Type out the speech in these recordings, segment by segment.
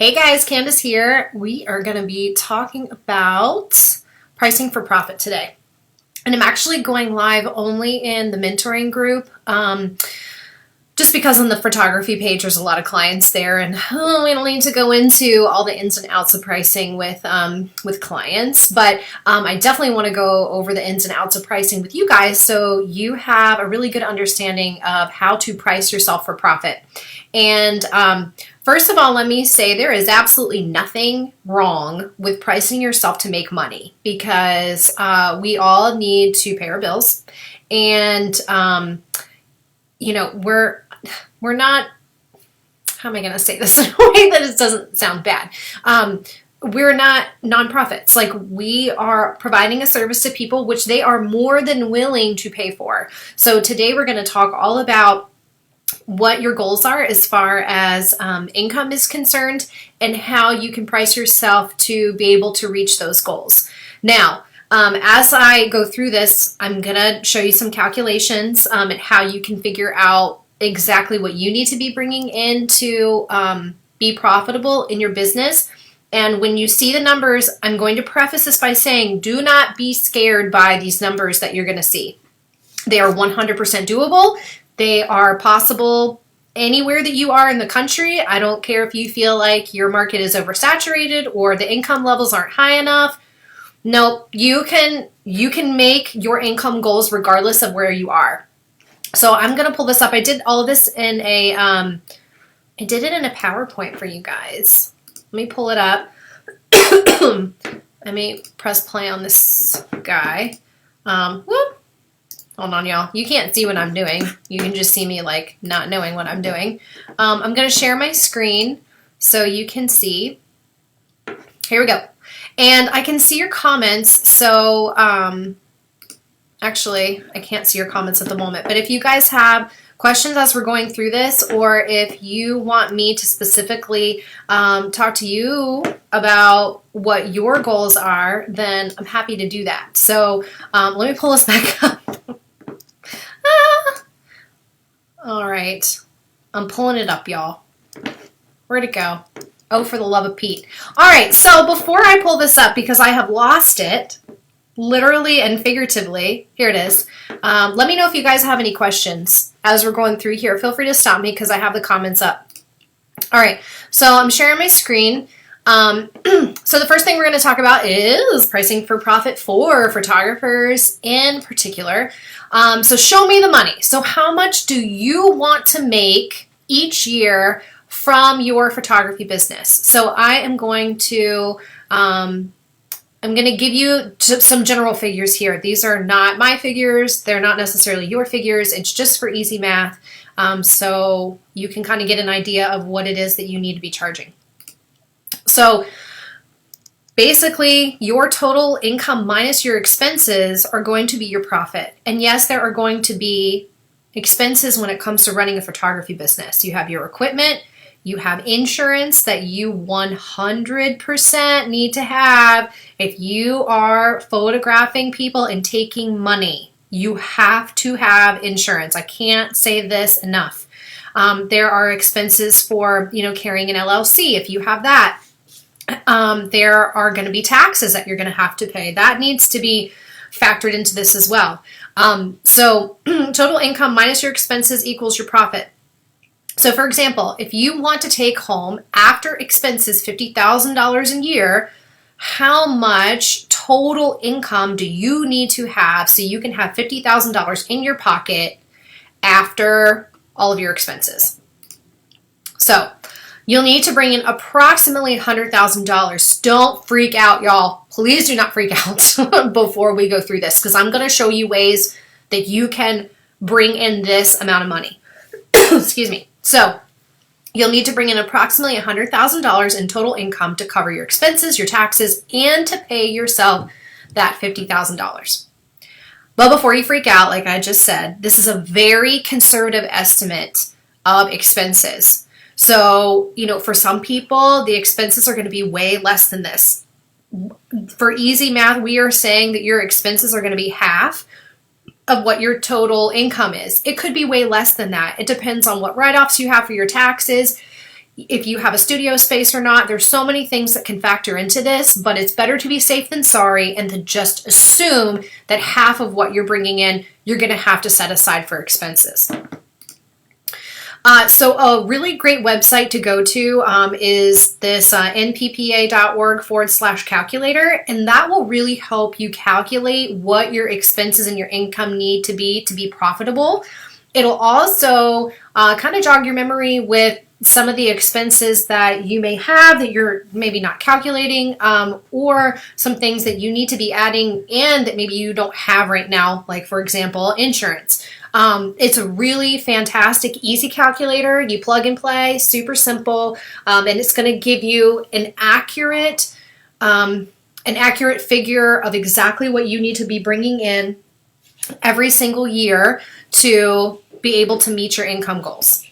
Hey guys, Candice here. We are going to be talking about pricing for profit today. And I'm actually going live only in the mentoring group. Just because on the photography page there's a lot of clients there, and we don't need to go into all the ins and outs of pricing with clients, but I definitely want to go over the ins and outs of pricing with you guys so you have a really good understanding of how to price yourself for profit. And first of all, let me say there is absolutely nothing wrong with pricing yourself to make money, because we all need to pay our bills, and we're not, how am I going to say this in a way that it doesn't sound bad? We're not nonprofits. Like, we are providing a service to people which they are more than willing to pay for. So today we're going to talk all about what your goals are as far as income is concerned, and how you can price yourself to be able to reach those goals. Now, as I go through this, I'm going to show you some calculations and how you can figure out exactly what you need to be bringing in to be profitable in your business. And when you see the numbers, I'm going to preface this by saying, do not be scared by these numbers that you're going to see. They are 100% doable. They are possible anywhere that you are in the country. I don't care if you feel like your market is oversaturated or the income levels aren't high enough. Nope, you can make your income goals regardless of where you are. So I'm going to pull this up. I did all of this in I did it in a PowerPoint for you guys. Let me pull it up. Let me press play on this guy. Whoop. Hold on, y'all. You can't see what I'm doing. You can just see me like not knowing what I'm doing. I'm going to share my screen so you can see. Here we go. And I can see your comments. So actually, I can't see your comments at the moment. But if you guys have questions as we're going through this, or if you want me to specifically talk to you about what your goals are, then I'm happy to do that. So let me pull this back up. All right. I'm pulling it up, y'all. Where'd it go? Oh, for the love of Pete. All right. So before I pull this up, because I have lost it, literally and figuratively, here it is. Let me know if you guys have any questions as we're going through here. Feel free to stop me because I have the comments up. All right. So I'm sharing my screen. So the first thing we're going to talk about is pricing for profit for photographers in particular. So show me the money. So how much do you want to make each year from your photography business? So I am going to, I'm going to give you some general figures here. These are not my figures. They're not necessarily your figures. It's just for easy math. So you can kind of get an idea of what it is that you need to be charging. So basically, your total income minus your expenses are going to be your profit. And yes, there are going to be expenses when it comes to running a photography business. You have your equipment, you have insurance that you 100% need to have. If you are photographing people and taking money, you have to have insurance. I can't say this enough. There are expenses for, carrying an LLC if you have that. There are going to be taxes that you're going to have to pay. That needs to be factored into this as well. So total income minus your expenses equals your profit. So for example, if you want to take home after expenses $50,000 a year, how much total income do you need to have so you can have $50,000 in your pocket after all of your expenses? So you'll need to bring in approximately $100,000. Don't freak out, y'all. Please do not freak out before we go through this, because I'm going to show you ways that you can bring in this amount of money. Excuse me. So you'll need to bring in approximately $100,000 in total income to cover your expenses, your taxes, and to pay yourself that $50,000. But before you freak out, like I just said, this is a very conservative estimate of expenses. So, for some people, the expenses are going to be way less than this. For easy math, we are saying that your expenses are going to be half of what your total income is. It could be way less than that. It depends on what write-offs you have for your taxes. if you have a studio space or not. There's so many things that can factor into this, but it's better to be safe than sorry and to just assume that half of what you're bringing in, you're going to have to set aside for expenses. So a really great website to go to is this nppa.org/calculator, and that will really help you calculate what your expenses and your income need to be profitable. It'll also kind of jog your memory with some of the expenses that you may have that you're maybe not calculating, or some things that you need to be adding in that maybe you don't have right now, like for example, insurance. It's a really fantastic, easy calculator. You plug and play, super simple, and it's going to give you an accurate figure of exactly what you need to be bringing in every single year to be able to meet your income goals.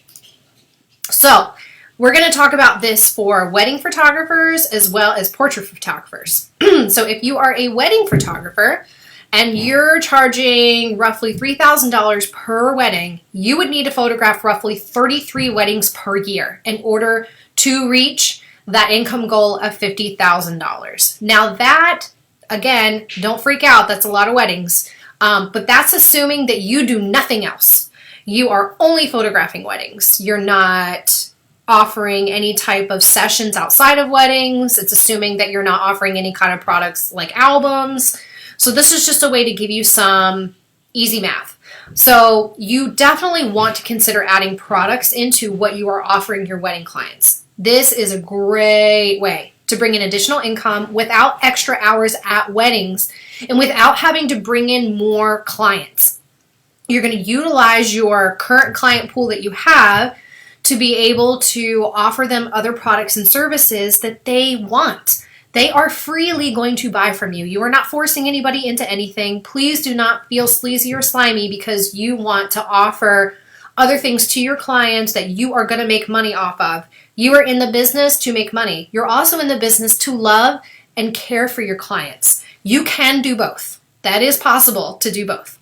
So we're going to talk about this for wedding photographers as well as portrait photographers. So if you are a wedding photographer and you're charging roughly $3,000 per wedding, you would need to photograph roughly 33 weddings per year in order to reach that income goal of $50,000. Now that, again, don't freak out, that's a lot of weddings, but that's assuming that you do nothing else. You are only photographing weddings. You're not offering any type of sessions outside of weddings. It's assuming that you're not offering any kind of products like albums. So this is just a way to give you some easy math. So you definitely want to consider adding products into what you are offering your wedding clients. This is a great way to bring in additional income without extra hours at weddings and without having to bring in more clients. You're going to utilize your current client pool that you have to be able to offer them other products and services that they want. They are freely going to buy from you. You are not forcing anybody into anything. Please do not feel sleazy or slimy because you want to offer other things to your clients that you are going to make money off of. You are in the business to make money. You're also in the business to love and care for your clients. You can do both. That is possible to do both.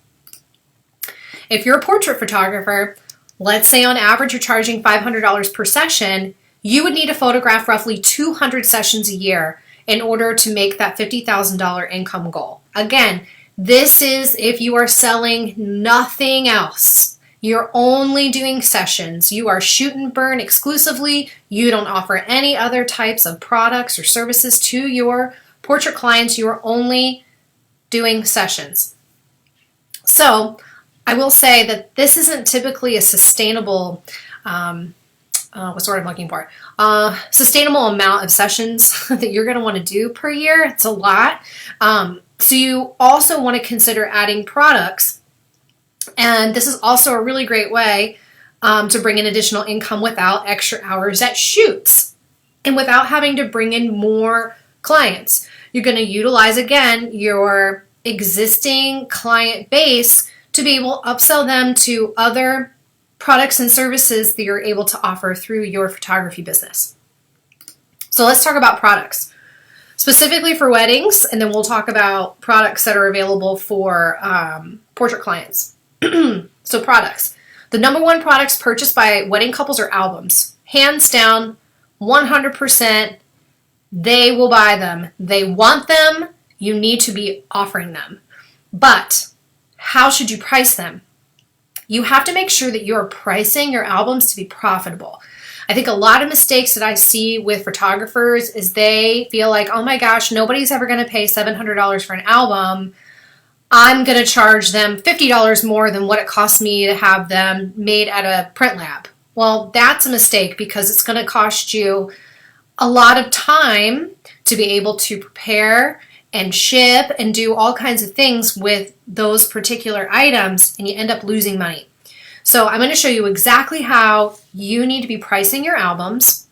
If you're a portrait photographer, let's say on average you're charging $500 per session, you would need to photograph roughly 200 sessions a year in order to make that $50,000 income goal. Again, this is if you are selling nothing else. You're only doing sessions. You are shoot and burn exclusively. You don't offer any other types of products or services to your portrait clients. You are only doing sessions. So I will say that this isn't typically a sustainable, what's the word I'm looking for? Sustainable amount of sessions that you're going to want to do per year. It's a lot. So you also want to consider adding products. And this is also a really great way to bring in additional income without extra hours at shoots and without having to bring in more clients. You're going to utilize, again, your existing client base to be able to upsell them to other products and services that you're able to offer through your photography business. So let's talk about products, specifically for weddings, and then we'll talk about products that are available for portrait clients. So products. The number one products purchased by wedding couples are albums. Hands down, 100%, they will buy them. They want them. You need to be offering them. But how should you price them? You have to make sure that you're pricing your albums to be profitable. I think a lot of mistakes that I see with photographers is they feel like, oh my gosh, nobody's ever going to pay $700 for an album. I'm going to charge them $50 more than what it costs me to have them made at a print lab. Well, that's a mistake because it's going to cost you a lot of time to be able to prepare and ship and do all kinds of things with those particular items, and you end up losing money. So I'm going to show you exactly how you need to be pricing your albums.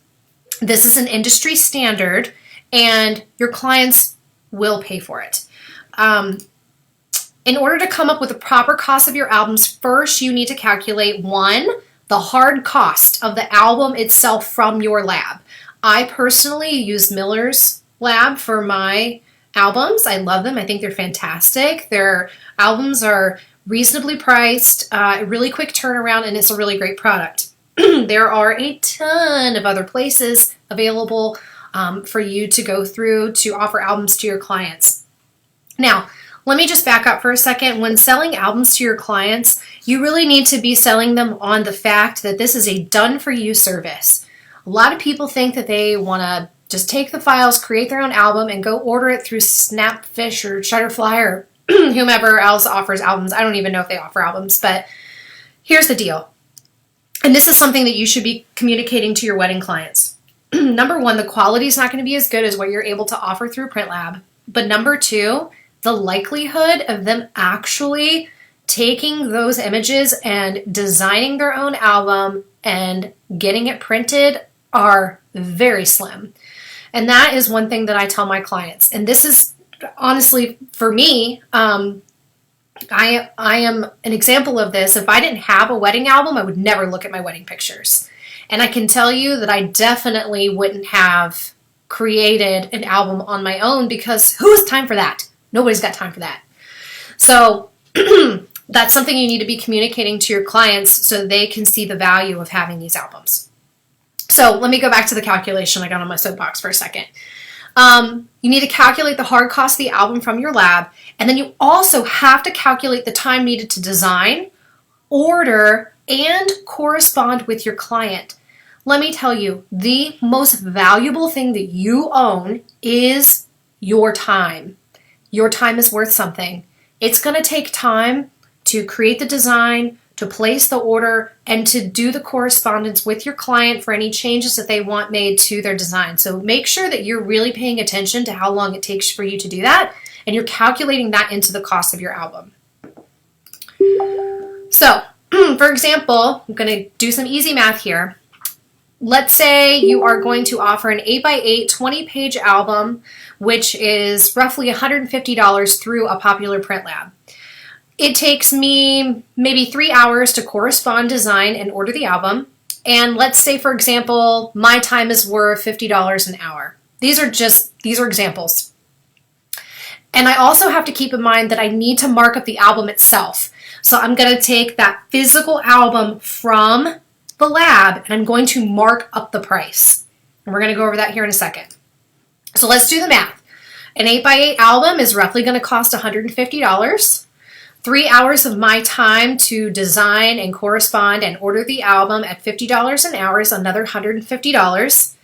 This is an industry standard, and your clients will pay for it. In order to come up with the proper cost of your albums, first you need to calculate, one, the hard cost of the album itself from your lab. I personally use Miller's lab for my albums. I love them. I think they're fantastic. Their albums are reasonably priced, a really quick turnaround, and it's a really great product. There are a ton of other places available for you to go through to offer albums to your clients. Now, let me just back up for a second. When selling albums to your clients, you really need to be selling them on the fact that this is a done-for-you service. A lot of people think that they want to just take the files, create their own album, and go order it through Snapfish or Shutterfly or whomever else offers albums. I don't even know if they offer albums, but here's the deal. And this is something that you should be communicating to your wedding clients. Number one, the quality is not going to be as good as what you're able to offer through Print Lab. But number two, the likelihood of them actually taking those images and designing their own album and getting it printed are very slim. And that is one thing that I tell my clients. And this is honestly, for me, I am an example of this. If I didn't have a wedding album, I would never look at my wedding pictures. And I can tell you that I definitely wouldn't have created an album on my own, because who has time for that? Nobody's got time for that. So that's something you need to be communicating to your clients so they can see the value of having these albums. So let me go back to the calculation. I got on my soapbox for a second. You need to calculate the hard cost of the album from your lab, and then you also have to calculate the time needed to design, order, and correspond with your client. Let me tell you, the most valuable thing that you own is your time. Your time is worth something. It's going to take time to create the design, to place the order, and to do the correspondence with your client for any changes that they want made to their design. So make sure that you're really paying attention to how long it takes for you to do that, and you're calculating that into the cost of your album. So, for example, I'm going to do some easy math here. Let's say you are going to offer an 8x8 20-page album, which is roughly $150 through a popular print lab. It takes me maybe 3 hours to correspond, design, and order the album. And let's say, for example, my time is worth $50 an hour. These are examples. And I also have to keep in mind that I need to mark up the album itself. So I'm going to take that physical album from the lab and I'm going to mark up the price. And we're going to go over that here in a second. So let's do the math. An 8x8 album is roughly going to cost $150. 3 hours of my time to design and correspond and order the album at $50 an hour is another $150.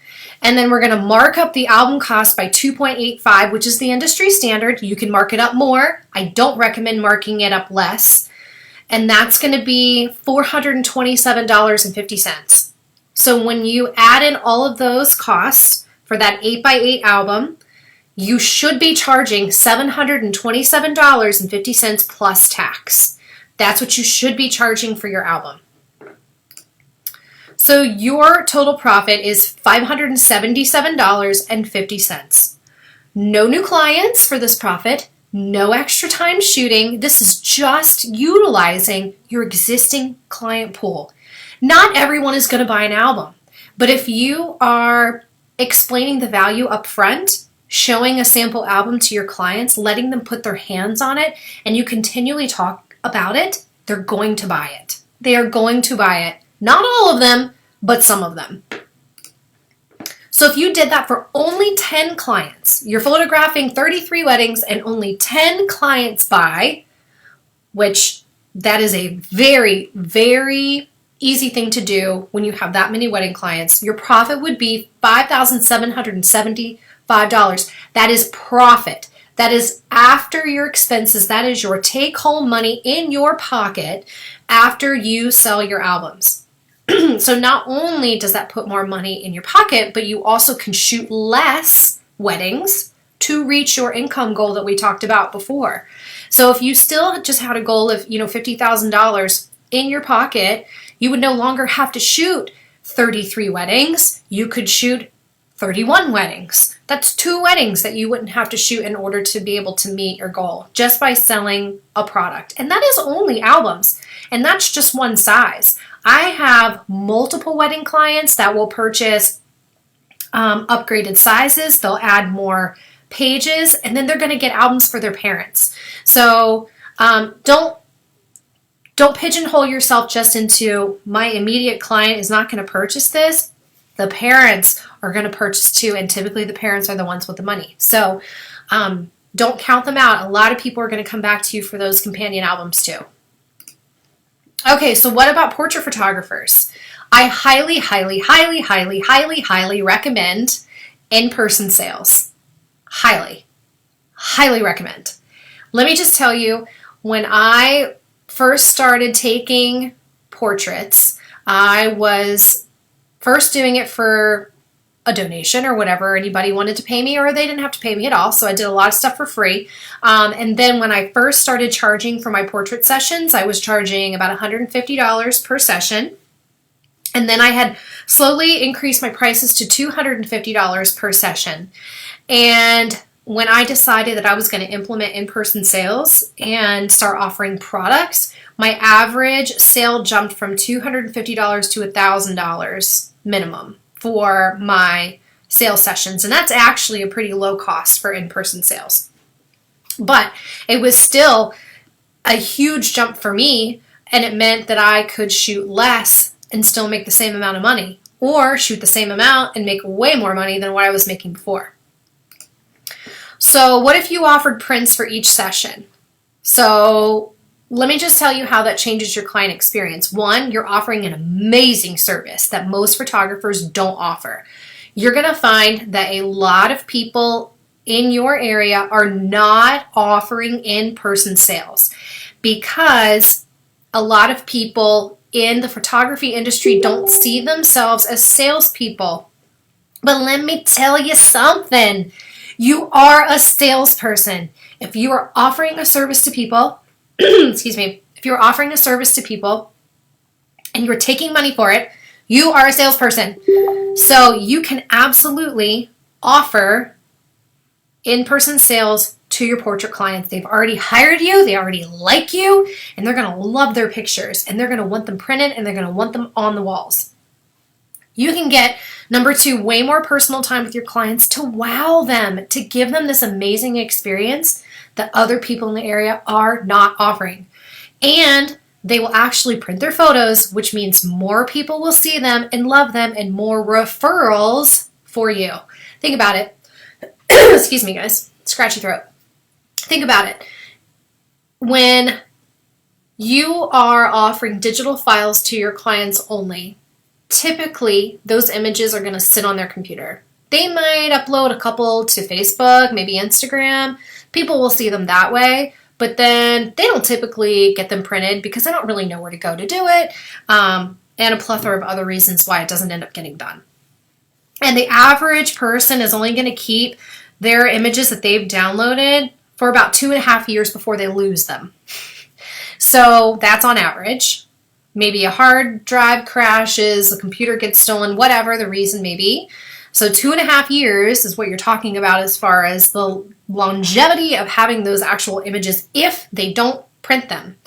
And then we're going to mark up the album cost by 2.85, which is the industry standard. You can mark it up more. I don't recommend marking it up less. And that's going to be $427.50. So when you add in all of those costs for that 8x8 album, you should be charging $727.50 plus tax. That's what you should be charging for your album. So your total profit is $577.50. No new clients for this profit, no extra time shooting. This is just utilizing your existing client pool. Not everyone is going to buy an album, but if you are explaining the value up front, showing a sample album to your clients, letting them put their hands on it, and you continually talk about it, they're going to buy it. They are going to buy it. Not all of them, but some of them. So if you did that for only 10 clients, you're photographing 33 weddings and only 10 clients buy, which that is a very, very easy thing to do when you have that many wedding clients. Your profit would be $5,775. That is profit. That is after your expenses. That is your take-home money in your pocket after you sell your albums. So not only does that put more money in your pocket, but you also can shoot less weddings to reach your income goal that we talked about before. So if you still just had a goal of, $50,000 in your pocket, you would no longer have to shoot 33 weddings. You could shoot 31 weddings. That's 2 weddings that you wouldn't have to shoot in order to be able to meet your goal just by selling a product. And that is only albums. And that's just one size. I have multiple wedding clients that will purchase upgraded sizes. They'll add more pages, and then they're going to get albums for their parents. So don't Don't pigeonhole yourself just into my immediate client is not going to purchase this. The parents are going to purchase too, and typically the parents are the ones with the money. So don't count them out. A lot of people are going to come back to you for those companion albums too. Okay, so what about portrait photographers? I highly, highly, highly, highly, highly, highly recommend in-person sales. Highly, highly recommend. Let me just tell you, when I first started taking portraits, I was first doing it for a donation or whatever anybody wanted to pay me, or they didn't have to pay me at all. So I did a lot of stuff for free. And then when I first started charging for my portrait sessions, I was charging about $150 per session. And then I had slowly increased my prices to $250 per session. And when I decided that I was going to implement in-person sales and start offering products, my average sale jumped from $250 to $1,000 minimum for my sales sessions. And that's actually a pretty low cost for in-person sales. But it was still a huge jump for me, and it meant that I could shoot less and still make the same amount of money, or shoot the same amount and make way more money than what I was making before. So what if you offered prints for each session? So let me just tell you how that changes your client experience. One, you're offering an amazing service that most photographers don't offer. You're going to find that a lot of people in your area are not offering in-person sales because a lot of people in the photography industry don't see themselves as salespeople. But let me tell you something. You are a salesperson. If you are offering a service to people, excuse me, if you're offering a service to people and you're taking money for it, you are a salesperson. So you can absolutely offer in-person sales to your portrait clients. They've already hired you, they already like you, and they're going to love their pictures, and they're going to want them printed, and they're going to want them on the walls. You can get, number two, way more personal time with your clients to wow them, to give them this amazing experience that other people in the area are not offering. And they will actually print their photos, which means more people will see them and love them, and more referrals for you. Think about it. Excuse me, guys. Scratchy throat. Think about it. When you are offering digital files to your clients only, typically those images are going to sit on their computer. They might upload a couple to Facebook, maybe Instagram. People will see them that way, but then they don't typically get them printed because they don't really know where to go to do it, and a plethora of other reasons why it doesn't end up getting done. And the average person is only going to keep their images that they've downloaded for about 2.5 years before they lose them. So that's on average. Maybe a hard drive crashes, the computer gets stolen, whatever the reason may be. So 2.5 years is what you're talking about as far as the longevity of having those actual images if they don't print them.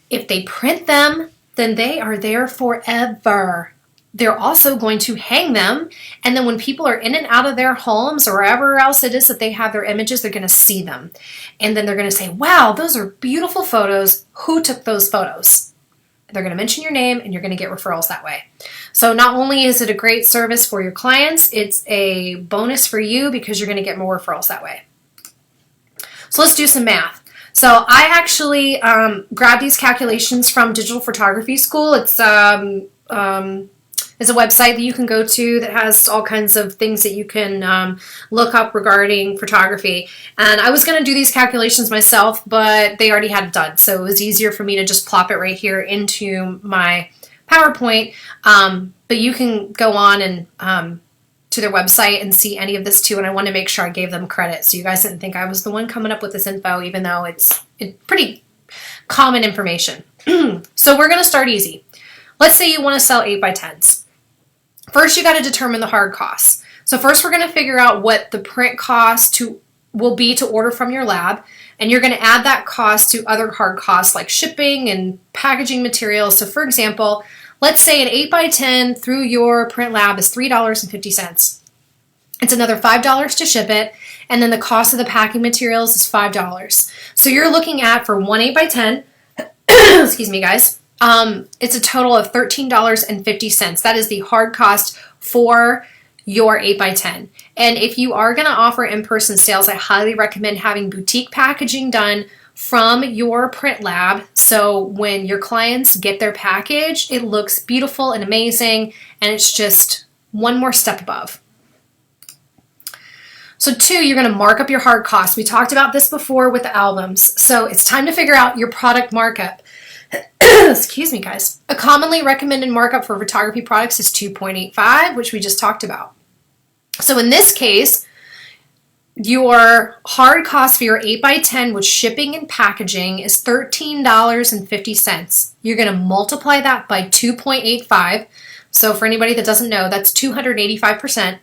If they print them, then they are there forever. They're also going to hang them, and then when people are in and out of their homes or wherever else it is that they have their images, they're going to see them. And then they're going to say, wow, those are beautiful photos. Who took those photos? They're going to mention your name, and you're going to get referrals that way. So not only is it a great service for your clients, it's a bonus for you because you're going to get more referrals that way. So let's do some math. So I actually grabbed these calculations from Digital Photography School. It's a website that you can go to that has all kinds of things that you can look up regarding photography. And I was going to do these calculations myself, but they already had it done. So it was easier for me to just plop it right here into my PowerPoint. But you can go on and to their website and see any of this too. And I want to make sure I gave them credit so you guys didn't think I was the one coming up with this info, even though it's pretty common information. So we're going to start easy. Let's say you want to sell 8x10s. First, you got to determine the hard costs. So first, we're going to figure out what the print cost will be to order from your lab, and you're going to add that cost to other hard costs like shipping and packaging materials. So for example, let's say an 8x10 through your print lab is $3.50. It's another $5 to ship it, and then the cost of the packing materials is $5. So you're looking at, for one 8x10, excuse me, guys. It's a total of $13.50. That is the hard cost for your 8x10. And if you are going to offer in-person sales, I highly recommend having boutique packaging done from your print lab. So when your clients get their package, it looks beautiful and amazing, and it's just one more step above. So 2, you're going to mark up your hard costs. We talked about this before with the albums. So it's time to figure out your product markup. Excuse me, guys. A commonly recommended markup for photography products is 2.85, which we just talked about. So in this case, your hard cost for your 8x10 with shipping and packaging is $13.50. You're going to multiply that by 2.85. So for anybody that doesn't know, that's 285%.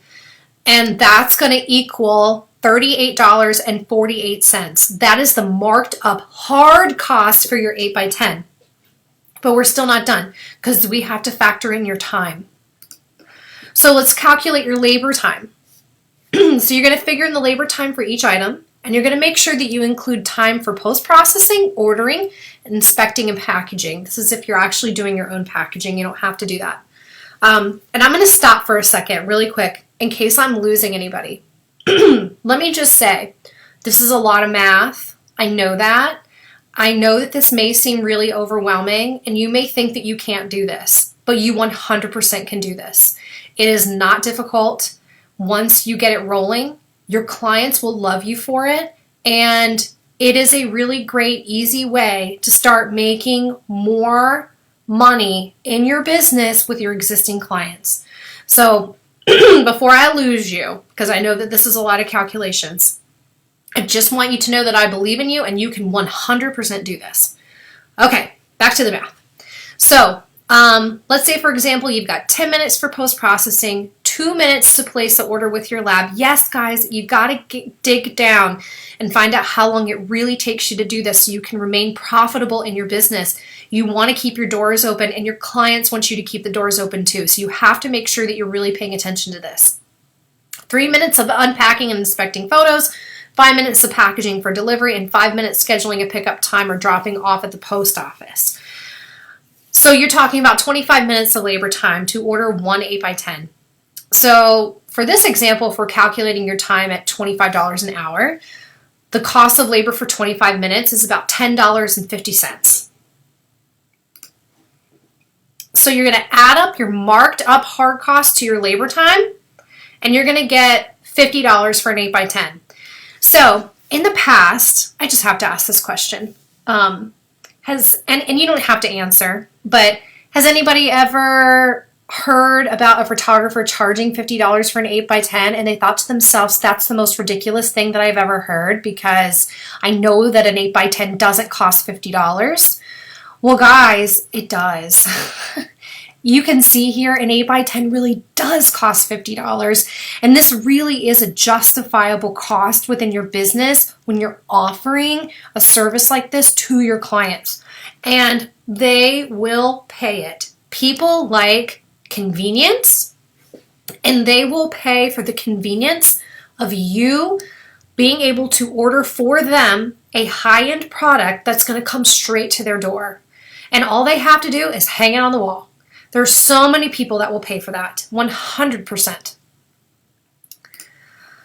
And that's going to equal $38.48. That is the marked up hard cost for your 8x10. But we're still not done because we have to factor in your time. So let's calculate your labor time. So you're going to figure in the labor time for each item, and you're going to make sure that you include time for post-processing, ordering, inspecting, and packaging. This is if you're actually doing your own packaging. You don't have to do that. And I'm going to stop for a second really quick in case I'm losing anybody. Let me just say, this is a lot of math. I know that. I know that this may seem really overwhelming, and you may think that you can't do this, but you 100% can do this. It is not difficult. Once you get it rolling, your clients will love you for it, and it is a really great, easy way to start making more money in your business with your existing clients. So before I lose you, because I know that this is a lot of calculations, I just want you to know that I believe in you and you can 100% do this. Okay, back to the math. So let's say, for example, you've got 10 minutes for post-processing, 2 minutes to place the order with your lab. Yes, guys, you got to dig down and find out how long it really takes you to do this so you can remain profitable in your business. You want to keep your doors open, and your clients want you to keep the doors open too. So you have to make sure that you're really paying attention to this. 3 minutes of unpacking and inspecting photos, 5 minutes of packaging for delivery, and 5 minutes scheduling a pickup time or dropping off at the post office. So you're talking about 25 minutes of labor time to order one 8x10. So for this example, if we're calculating your time at $25 an hour, the cost of labor for 25 minutes is about $10.50. So you're going to add up your marked up hard cost to your labor time, and you're going to get $50 for an 8x10. So in the past, I just have to ask this question. And you don't have to answer, but has anybody ever heard about a photographer charging $50 for an 8x10 and they thought to themselves, that's the most ridiculous thing that I've ever heard because I know that an 8x10 doesn't cost $50. Well, guys, it does. You can see here an 8x10 really does cost $50, and this really is a justifiable cost within your business when you're offering a service like this to your clients, and they will pay it. People like convenience, and they will pay for the convenience of you being able to order for them a high-end product that's going to come straight to their door, and all they have to do is hang it on the wall. There's so many people that will pay for that, 100%.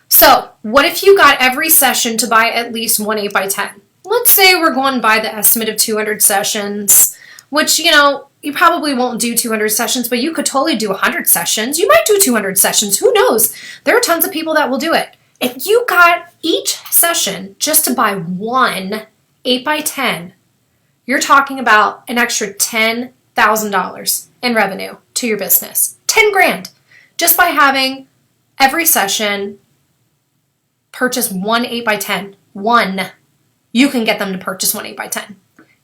So what if you got every session to buy at least one 8x10? Let's say we're going by the estimate of 200 sessions, which, you probably won't do 200 sessions, but you could totally do 100 sessions. You might do 200 sessions. Who knows? There are tons of people that will do it. If you got each session just to buy one 8x10, you're talking about an extra $10,000 in revenue to your business. 10 grand just by having every session purchase one 8x10. One. You can get them to purchase one 8x10.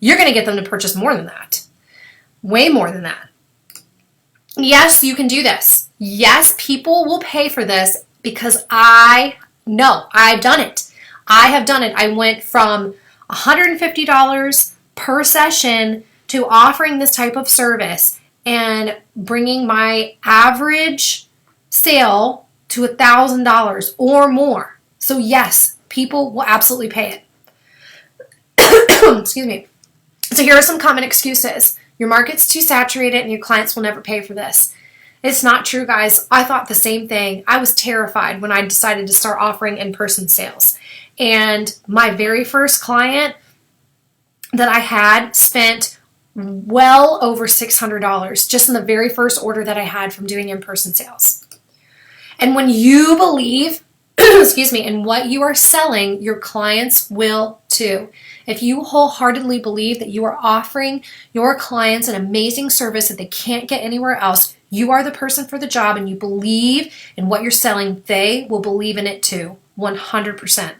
You're going to get them to purchase more than that. Way more than that. Yes, you can do this. Yes, people will pay for this because I know I've done it. I have done it. I went from $150 per session to offering this type of service and bringing my average sale to $1,000 or more. So yes, people will absolutely pay it. Excuse me. So here are some common excuses. Your market's too saturated and your clients will never pay for this. It's not true, guys. I thought the same thing. I was terrified when I decided to start offering in-person sales. And my very first client that I had spent well over $600 just in the very first order that I had from doing in-person sales. And when you believe, excuse me, in what you are selling, your clients will too. If you wholeheartedly believe that you are offering your clients an amazing service that they can't get anywhere else, you are the person for the job and you believe in what you're selling, they will believe in it too, 100%.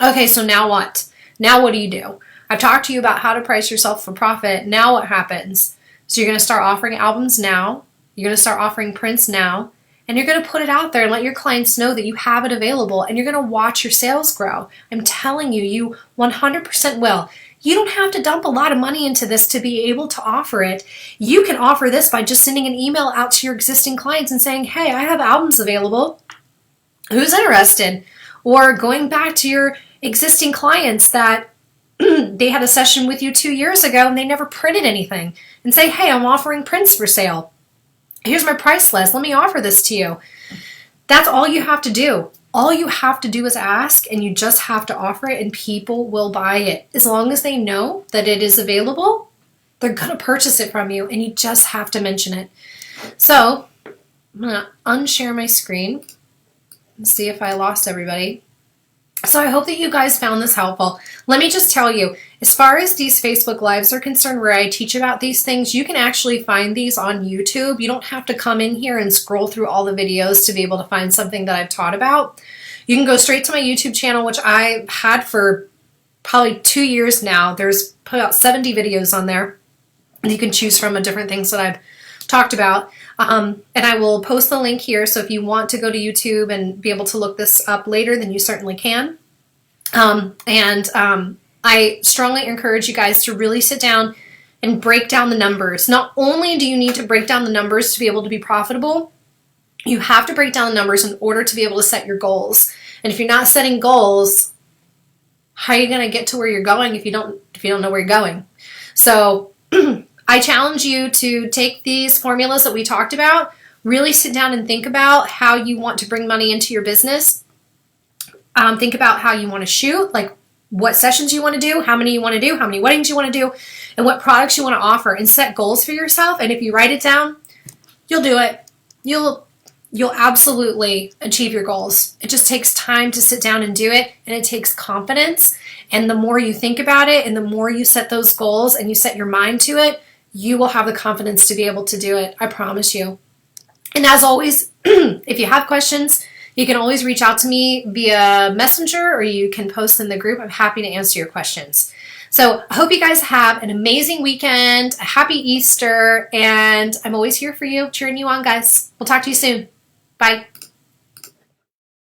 Okay, so now what? Now what do? I've talked to you about how to price yourself for profit. Now what happens? So you're going to start offering albums now. You're going to start offering prints now. And you're going to put it out there and let your clients know that you have it available. And you're going to watch your sales grow. I'm telling you, you 100% will. You don't have to dump a lot of money into this to be able to offer it. You can offer this by just sending an email out to your existing clients and saying, hey, I have albums available. Who's interested? Or going back to your existing clients that they had a session with you 2 years ago and they never printed anything and say, hey, I'm offering prints for sale. Here's my price list. Let me offer this to you. That's all you have to do. All you have to do is ask, and you just have to offer it, and people will buy it. As long as they know that it is available, they're going to purchase it from you, and you just have to mention it. So I'm going to unshare my screen and see if I lost everybody. So I hope that you guys found this helpful. Let me just tell you, as far as these Facebook Lives are concerned where I teach about these things, you can actually find these on YouTube. You don't have to come in here and scroll through all the videos to be able to find something that I've taught about. You can go straight to my YouTube channel, which I had for probably 2 years now. There's about 70 videos on there. And you can choose from the different things that I've talked about. And I will post the link here, so if you want to go to YouTube and be able to look this up later, then you certainly can. I strongly encourage you guys to really sit down and break down the numbers. Not only do you need to break down the numbers to be able to be profitable, you have to break down the numbers in order to be able to set your goals. And if you're not setting goals, how are you going to get to where you're going if you don't know where you're going? So I challenge you to take these formulas that we talked about, really sit down and think about how you want to bring money into your business. Think about how you want to shoot, like what sessions you want to do, how many you want to do, how many weddings you want to do, and what products you want to offer, and set goals for yourself. And if you write it down, you'll do it. You'll absolutely achieve your goals. It just takes time to sit down and do it, and it takes confidence. And the more you think about it and the more you set those goals and you set your mind to it, you will have the confidence to be able to do it. I promise you. And as always, if you have questions, you can always reach out to me via Messenger, or you can post in the group. I'm happy to answer your questions. So I hope you guys have an amazing weekend, a happy Easter, and I'm always here for you, cheering you on, guys. We'll talk to you soon. Bye.